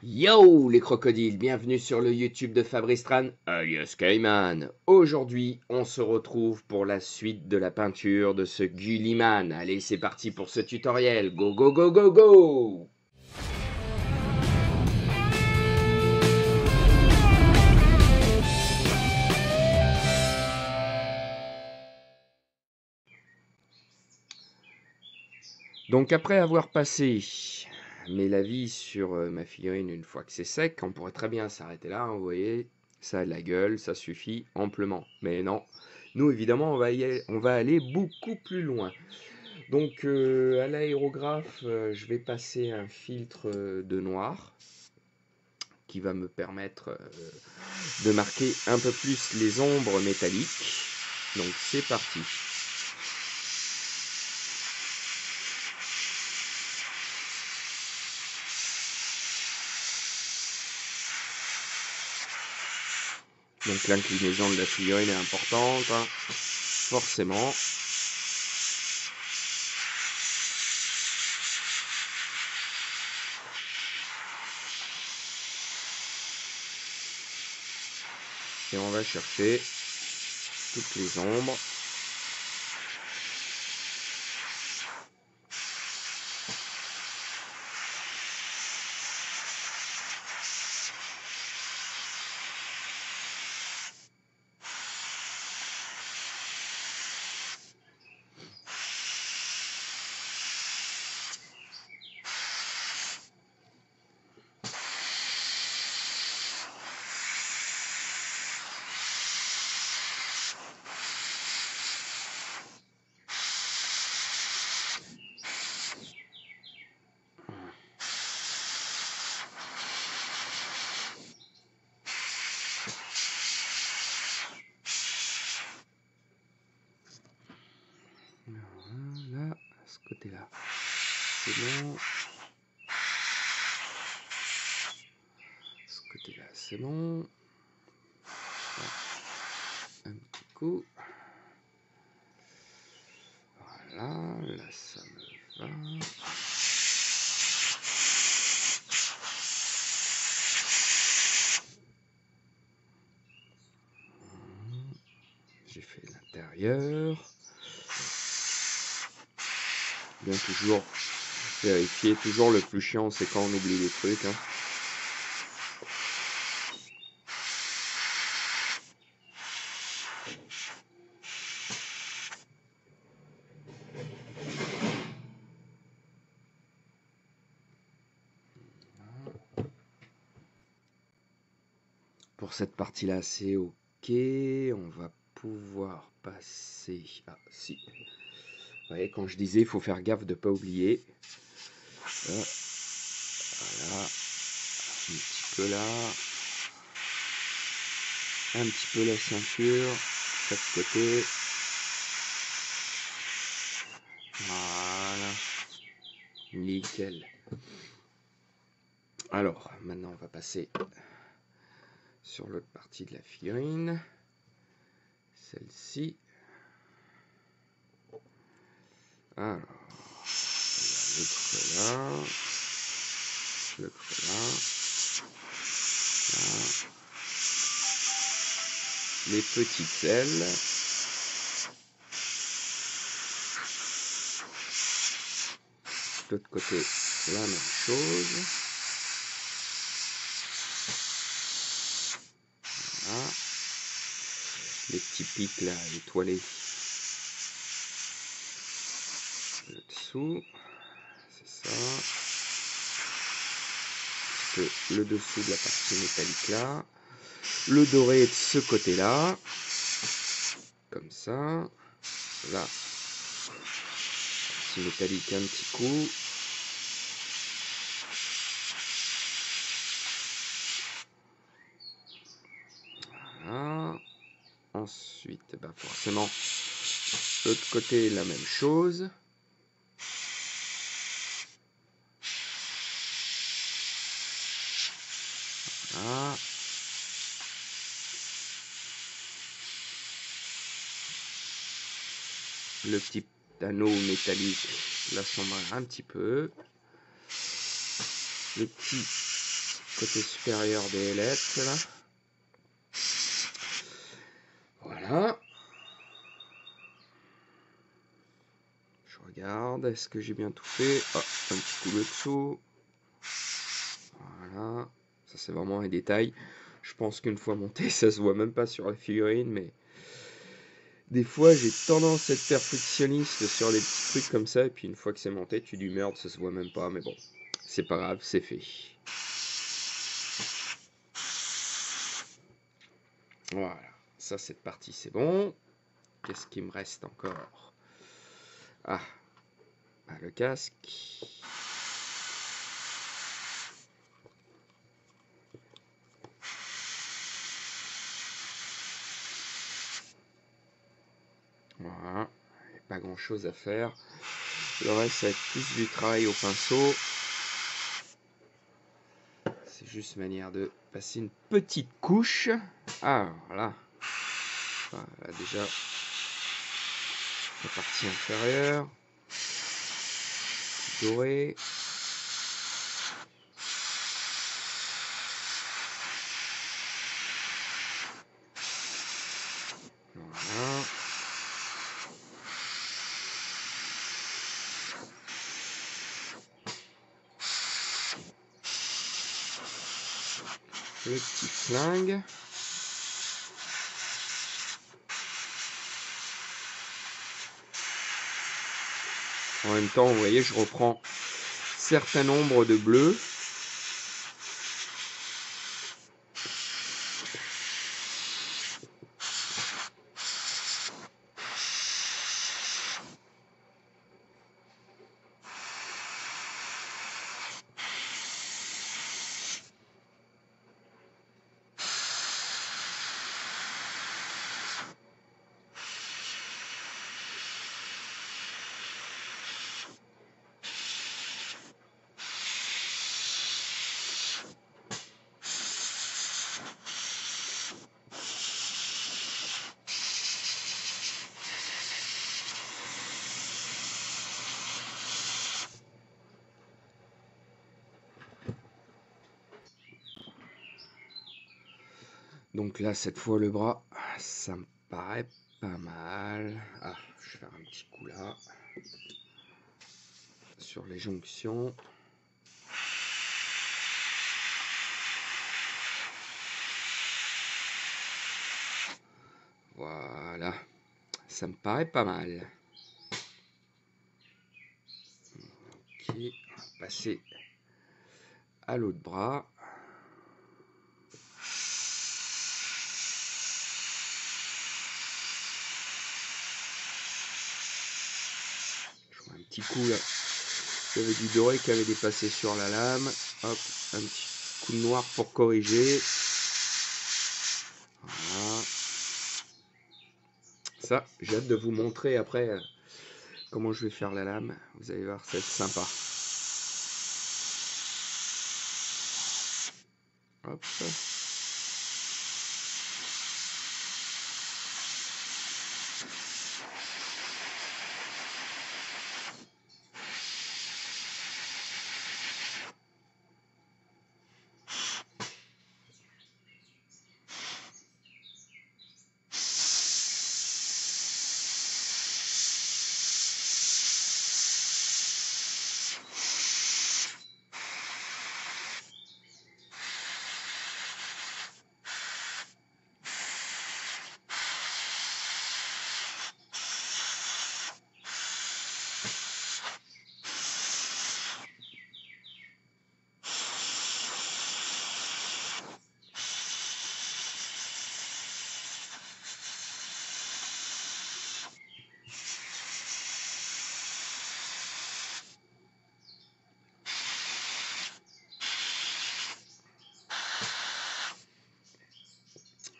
Yo les crocodiles, bienvenue sur le YouTube de Fabrice Tran, alias Cayman. Aujourd'hui, on se retrouve pour la suite de la peinture de ce Gulliman. Allez, c'est parti pour ce tutoriel. Go, go, go, go, go! Donc après avoir passé mes lavis sur ma figurine une fois que c'est sec, on pourrait très bien s'arrêter là, hein, vous voyez, ça a de la gueule, ça suffit amplement. Mais non, nous évidemment on va aller beaucoup plus loin. Donc à l'aérographe, je vais passer un filtre de noir qui va me permettre de marquer un peu plus les ombres métalliques. Donc c'est parti. Donc l'inclinaison de la figurine est importante, hein, forcément. Et on va chercher toutes les ombres. Là, à ce côté-là, c'est bon. Ce côté-là, c'est bon. Un petit coup. Voilà, là ça me va. J'ai fait l'intérieur. Bien toujours vérifier. Toujours le plus chiant, c'est quand on oublie des trucs. Hein. Pour cette partie-là, c'est OK. On va pouvoir passer... Ah, si. Vous voyez, quand je disais, il faut faire gaffe de ne pas oublier. Voilà. Un petit peu là. Un petit peu la ceinture. Chaque côté. Voilà. Nickel. Alors, maintenant, on va passer sur l'autre partie de la figurine. Celle-ci. Alors, le creux là. Le creux là. Là. Les petites ailes. De l'autre côté, la même chose. Voilà. Les petits pics là, étoilés. Le dessous. C'est ça. Un petit peu le dessous de la partie métallique là. Le doré de ce côté là. Comme ça. Là. Petit métallique un petit coup. Voilà. Ensuite, bah forcément, l'autre côté, la même chose. Voilà. Le petit anneau métallique l'assombrir un petit peu. Le petit côté supérieur des ailettes, là. Voilà. Je regarde, est-ce que j'ai bien tout fait? Oh, un petit coup de dessous. Voilà. Ça, c'est vraiment un détail. Je pense qu'une fois monté, ça se voit même pas sur la figurine, mais des fois, j'ai tendance à être perfectionniste sur des petits trucs comme ça, et puis une fois que c'est monté, tu dis merde, ça se voit même pas, mais bon, c'est pas grave, c'est fait. Voilà, ça, cette partie, c'est bon. Qu'est-ce qui me reste encore? Ah, le casque. Voilà, pas grand chose à faire. Le reste, ça va être plus du travail au pinceau. C'est juste manière de passer une petite couche. Ah, voilà. Voilà, déjà, la partie inférieure. Doré. Voilà. Le petit flingue. En même temps, vous voyez, je reprends certain nombre de bleus. Donc là, cette fois, le bras, ça me paraît pas mal. Ah, je vais faire un petit coup là. Sur les jonctions. Voilà. Ça me paraît pas mal. Ok, on va passer à l'autre bras. Je vois un petit coup là. J'avais du doré qui avait dépassé sur la lame. Hop, un petit coup de noir pour corriger. Voilà. Ça, j'ai hâte de vous montrer après comment je vais faire la lame. Vous allez voir, ça va être sympa. Hop.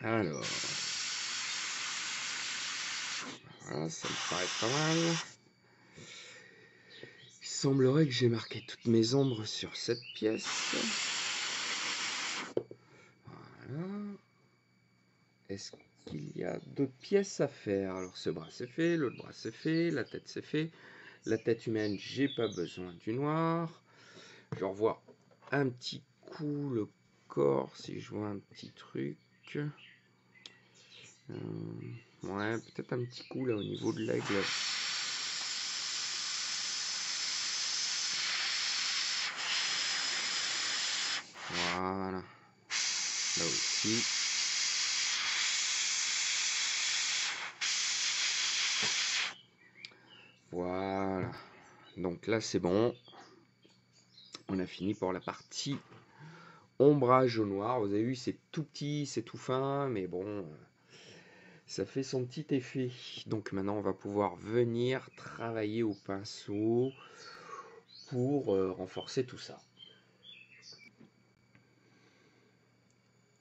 Alors, voilà, ça me paraît pas mal. Il semblerait que j'ai marqué toutes mes ombres sur cette pièce. Voilà. Est-ce qu'il y a d'autres pièces à faire? Alors, ce bras c'est fait, l'autre bras c'est fait, la tête c'est fait. La tête humaine, j'ai pas besoin du noir. Je revois un petit coup le encore si je vois un petit truc. Ouais, peut-être un petit coup là au niveau de l'aigle. Voilà. Là aussi. Voilà. Donc là c'est bon. On a fini pour la partie ombrage au noir. Vous avez vu, c'est tout petit, c'est tout fin, mais bon, ça fait son petit effet. Donc maintenant, on va pouvoir venir travailler au pinceau pour renforcer tout ça.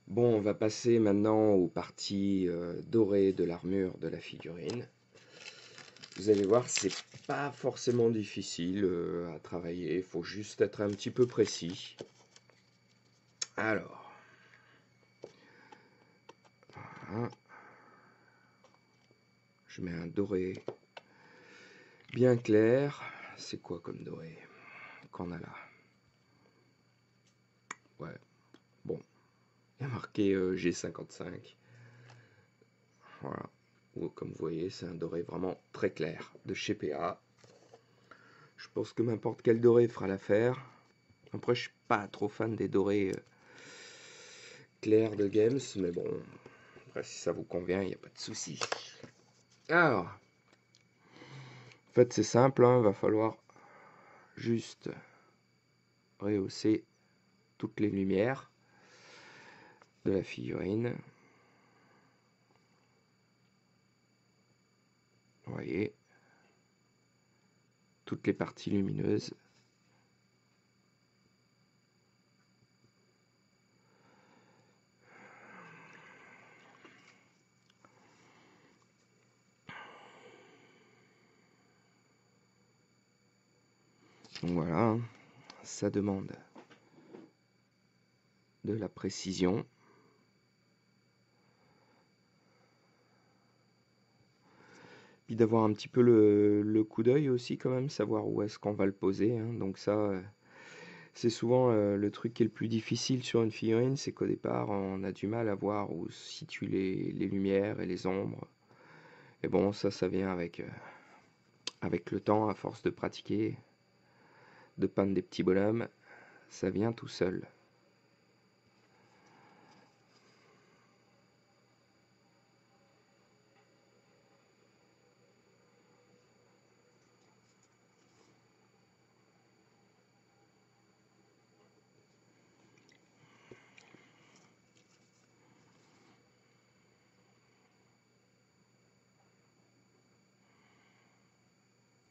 Bon, on va passer maintenant aux parties dorées de l'armure de la figurine. Vous allez voir, c'est pas forcément difficile à travailler, il faut juste être un petit peu précis. Alors, voilà. Je mets un doré bien clair. C'est quoi comme doré qu'on a là? Ouais, bon, il y a marqué G55. Voilà. Ou, comme vous voyez, c'est un doré vraiment très clair de chez PA. Je pense que n'importe quel doré fera l'affaire. Après, je suis pas trop fan des dorés clairs de Games, mais bon, après, si ça vous convient, il n'y a pas de souci. Alors, en fait, c'est simple, hein, va falloir juste rehausser toutes les lumières de la figurine. Vous voyez, toutes les parties lumineuses. Donc voilà, hein, ça demande de la précision. Puis d'avoir un petit peu le coup d'œil aussi quand même, savoir où est-ce qu'on va le poser, hein. Donc ça, c'est souvent le truc qui est le plus difficile sur une figurine, c'est qu'au départ, on a du mal à voir où situent les lumières et les ombres. Et bon, ça vient avec le temps, à force de pratiquer, de peindre des petits bonhommes, ça vient tout seul.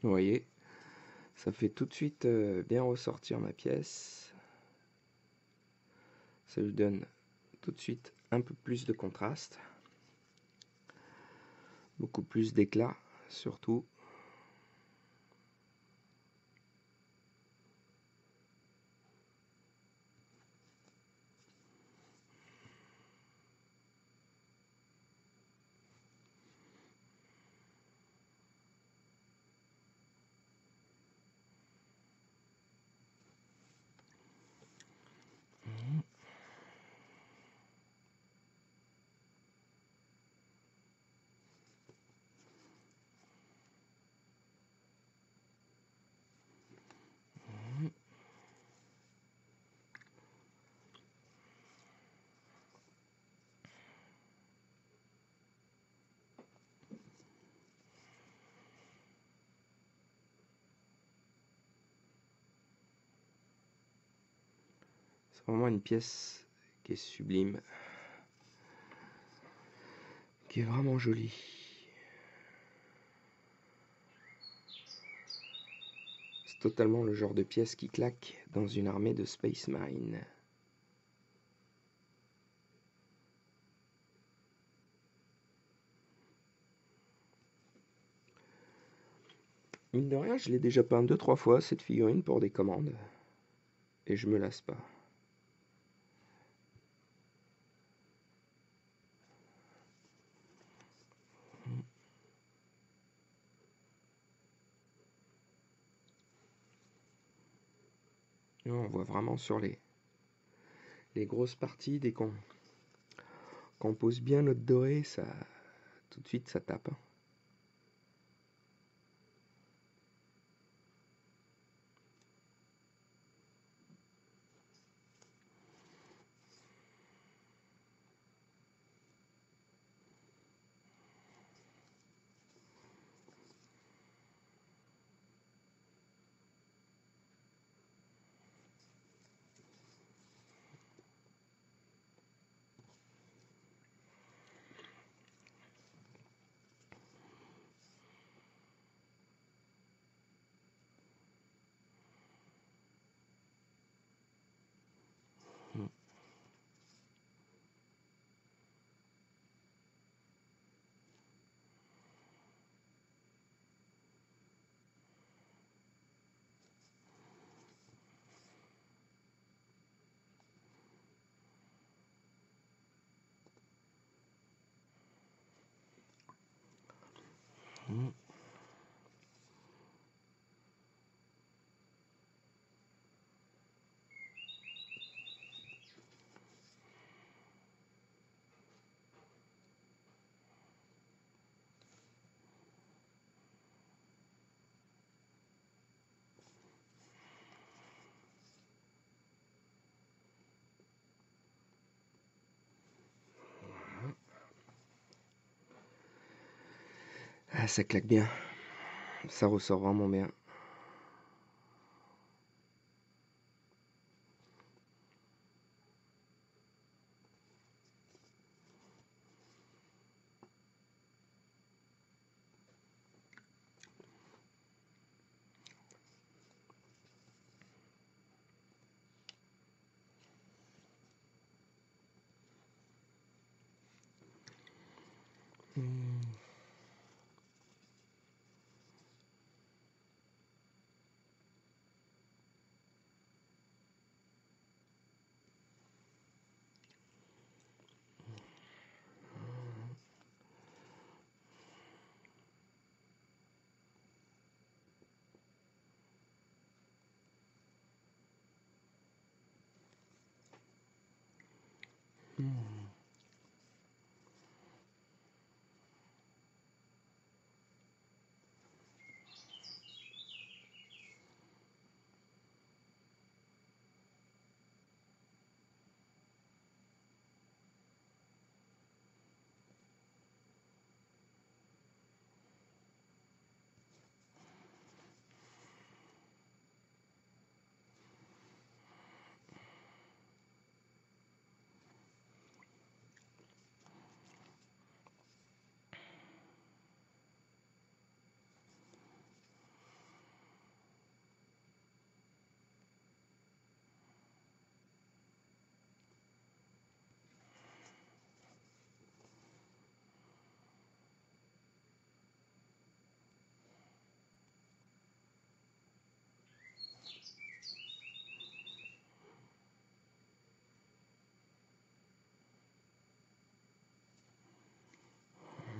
Vous voyez, ça fait tout de suite bien ressortir ma pièce. Ça lui donne tout de suite un peu plus de contraste. Beaucoup plus d'éclat, surtout. C'est vraiment une pièce qui est sublime, qui est vraiment jolie. C'est totalement le genre de pièce qui claque dans une armée de Space Marine. Mine de rien, je l'ai déjà peint 2-3 fois cette figurine pour des commandes. Et je me lasse pas. Et on voit vraiment sur les les grosses parties, dès qu'on pose bien notre doré, ça, tout de suite, ça tape, hein. Mm. Ah, ça claque bien, ça ressort vraiment bien. Mm. Mm.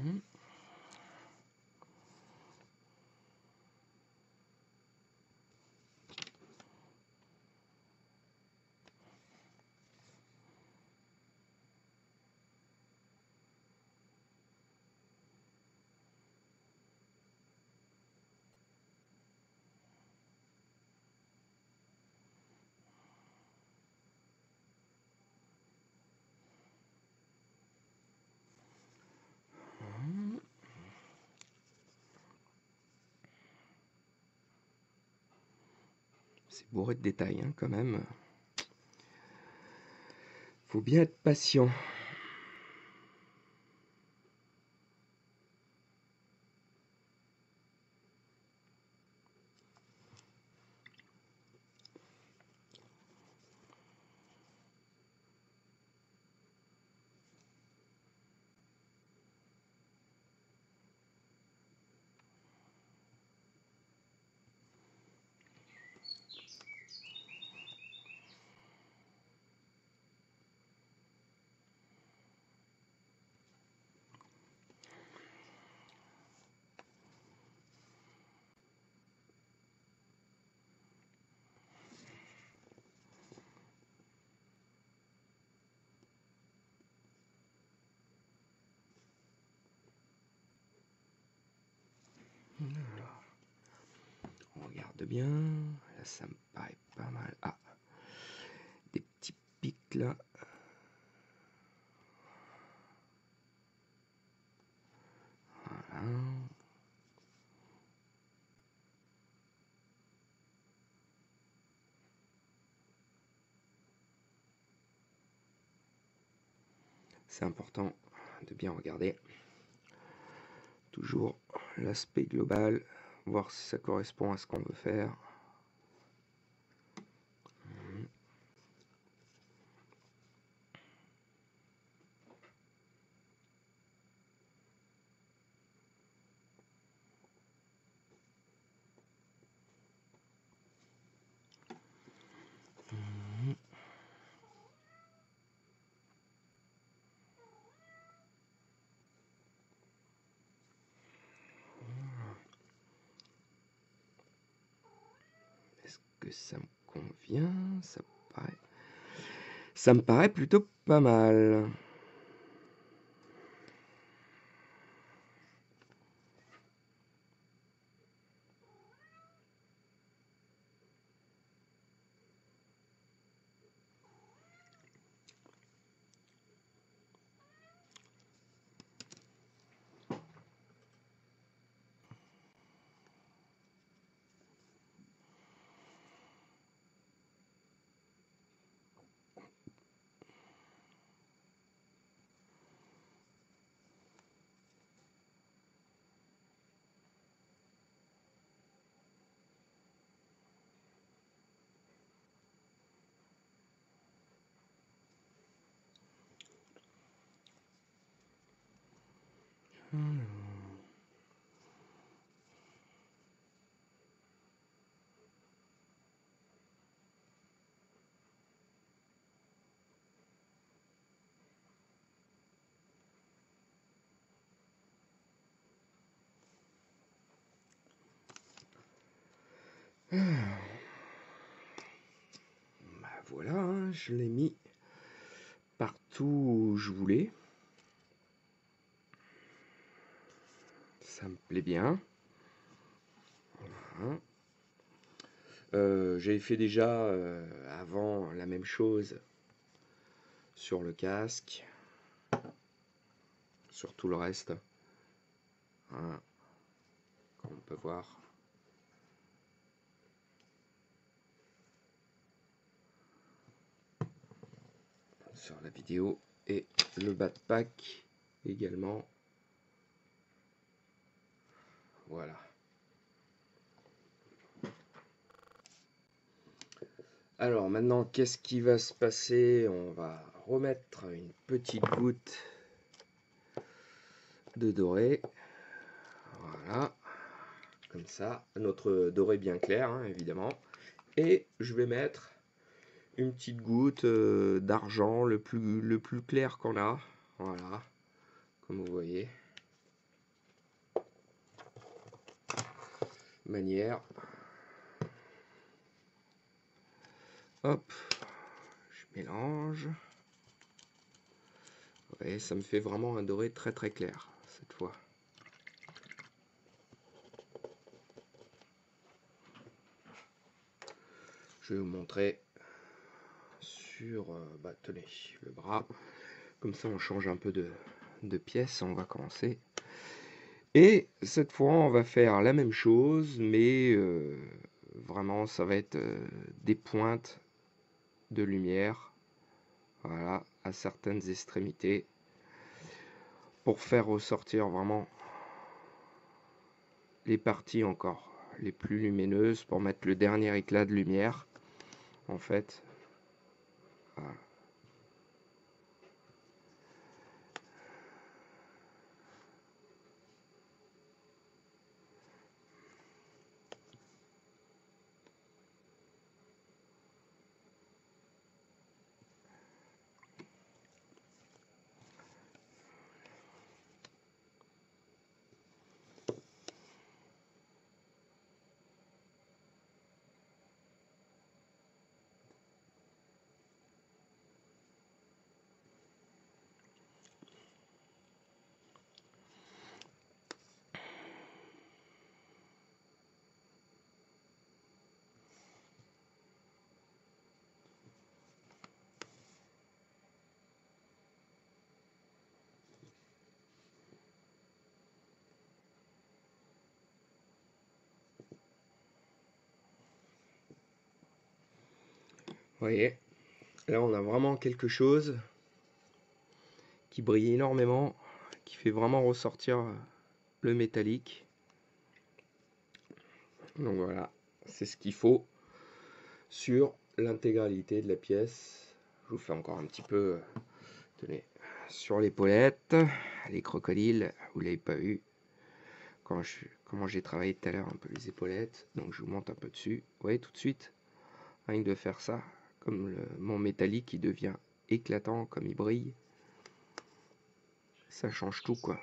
Mm. Mm. C'est bourré de détails, hein, quand même. Faut bien être patient. Alors, on regarde bien. Là, ça me paraît pas mal. Ah, des petits pics là. Voilà. C'est important de bien regarder. Toujours l'aspect global, voir si ça correspond à ce qu'on veut faire. Est-ce que ça me convient? Ça me paraît plutôt pas mal. Bah voilà, hein, je l'ai mis partout où je voulais. Ça me plaît bien. Voilà. J'avais fait déjà avant la même chose sur le casque, sur tout le reste. Voilà. Comme on peut voir. Sur la vidéo. Et le backpack également. Voilà. Alors maintenant, qu'est-ce qui va se passer? On va remettre une petite goutte de doré. Voilà. Comme ça. Notre doré bien clair, hein, évidemment. Et je vais mettre une petite goutte d'argent, le plus clair qu'on a. Voilà. Comme vous voyez. Manière. Hop. Je mélange. Et ça me fait vraiment un doré très très clair cette fois. Je vais vous montrer sur tenez, le bras. Comme ça on change un peu de pièce. On va commencer. Et cette fois on va faire la même chose, mais vraiment ça va être des pointes de lumière. Voilà, à certaines extrémités. Pour faire ressortir vraiment les parties encore les plus lumineuses, pour mettre le dernier éclat de lumière en fait. Voilà. voyez, là on a vraiment quelque chose qui brille énormément, qui fait vraiment ressortir le métallique. Donc voilà, c'est ce qu'il faut sur l'intégralité de la pièce. Je vous fais encore un petit peu, tenez, sur l'épaulette, les crocodiles, vous l'avez pas vu, comment j'ai travaillé tout à l'heure un peu les épaulettes, donc je vous monte un peu dessus. Vous voyez tout de suite, rien que de faire ça, comme mon métallique qui devient éclatant, comme il brille, ça change tout quoi.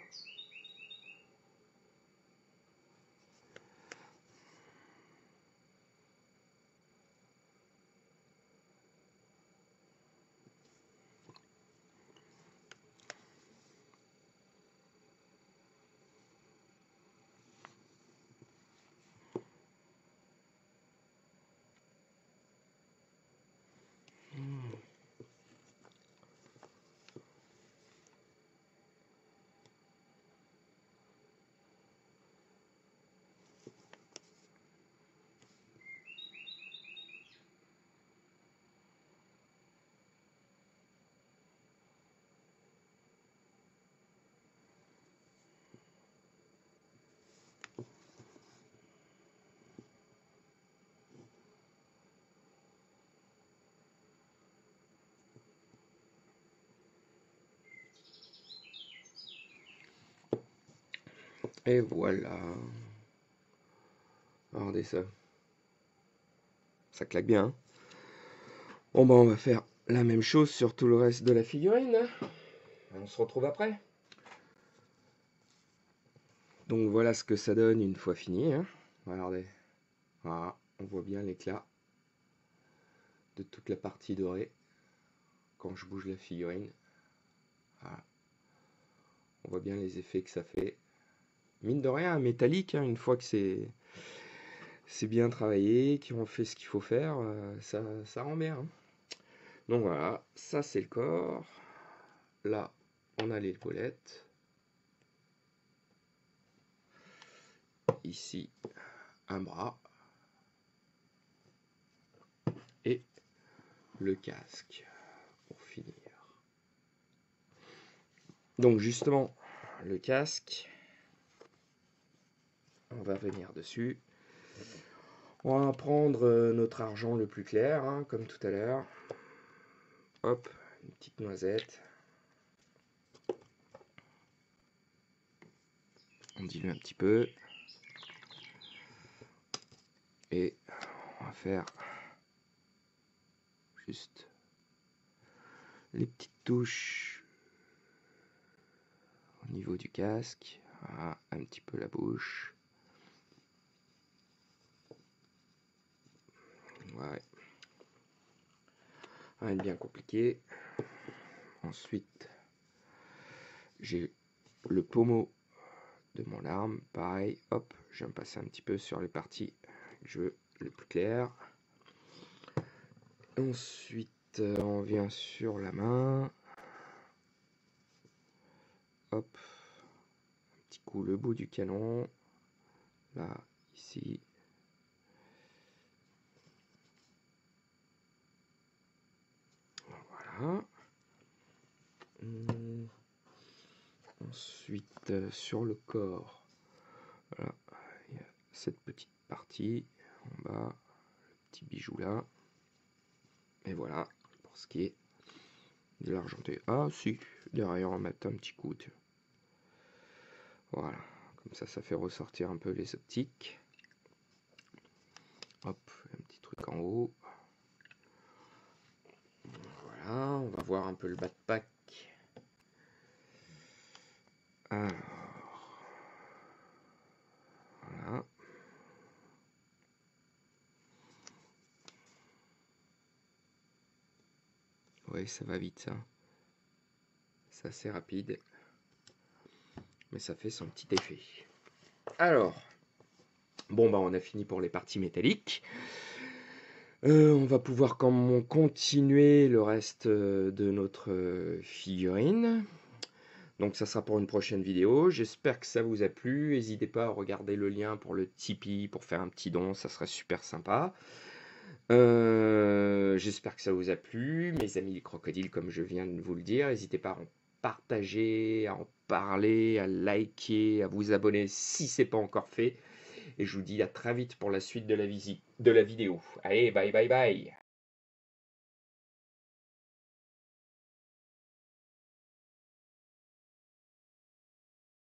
Et voilà, regardez ça, ça claque bien, hein. Bon bah on va faire la même chose sur tout le reste de la figurine, hein. On se retrouve après. Donc voilà ce que ça donne une fois fini, hein. Regardez, voilà, on voit bien l'éclat de toute la partie dorée quand je bouge la figurine. Voilà. On voit bien les effets que ça fait. Mine de rien, métallique, hein, une fois que c'est bien travaillé, qu'ils ont fait ce qu'il faut faire, ça rend bien, hein. Donc voilà, ça c'est le corps. Là, on a l'épaulette. Ici, un bras. Et le casque, pour finir. Donc justement, le casque, on va venir dessus. On va prendre notre argent le plus clair, hein, comme tout à l'heure. Hop, une petite noisette. On dilue un petit peu. Et on va faire juste les petites touches au niveau du casque. Voilà, un petit peu la bouche. Ouais. Rien de bien compliqué. Ensuite, j'ai le pommeau de mon arme. Pareil, hop, je vais me passer un petit peu sur les parties que je veux le plus clair. Ensuite, on vient sur la main. Hop, un petit coup le bout du canon. Là, ici. Voilà. Ensuite, sur le corps, voilà, il y a cette petite partie en bas, le petit bijou là. Et voilà, pour ce qui est de l'argenté. Ah si, derrière on va mettre un petit coup. Voilà, comme ça fait ressortir un peu les optiques. Hop, un petit truc en haut. Voilà, on va voir un peu le bas de pack. Alors, voilà. Ouais, ça va vite ça. C'est assez rapide. Mais ça fait son petit effet. Alors, bon bah on a fini pour les parties métalliques. On va pouvoir continuer le reste de notre figurine. Donc ça sera pour une prochaine vidéo. J'espère que ça vous a plu. N'hésitez pas à regarder le lien pour le Tipeee, pour faire un petit don, ça serait super sympa. J'espère que ça vous a plu, mes amis les crocodiles, comme je viens de vous le dire. N'hésitez pas à en partager, à en parler, à liker, à vous abonner si c'est pas encore fait. Et je vous dis à très vite pour la suite de la vidéo. Allez, bye bye bye!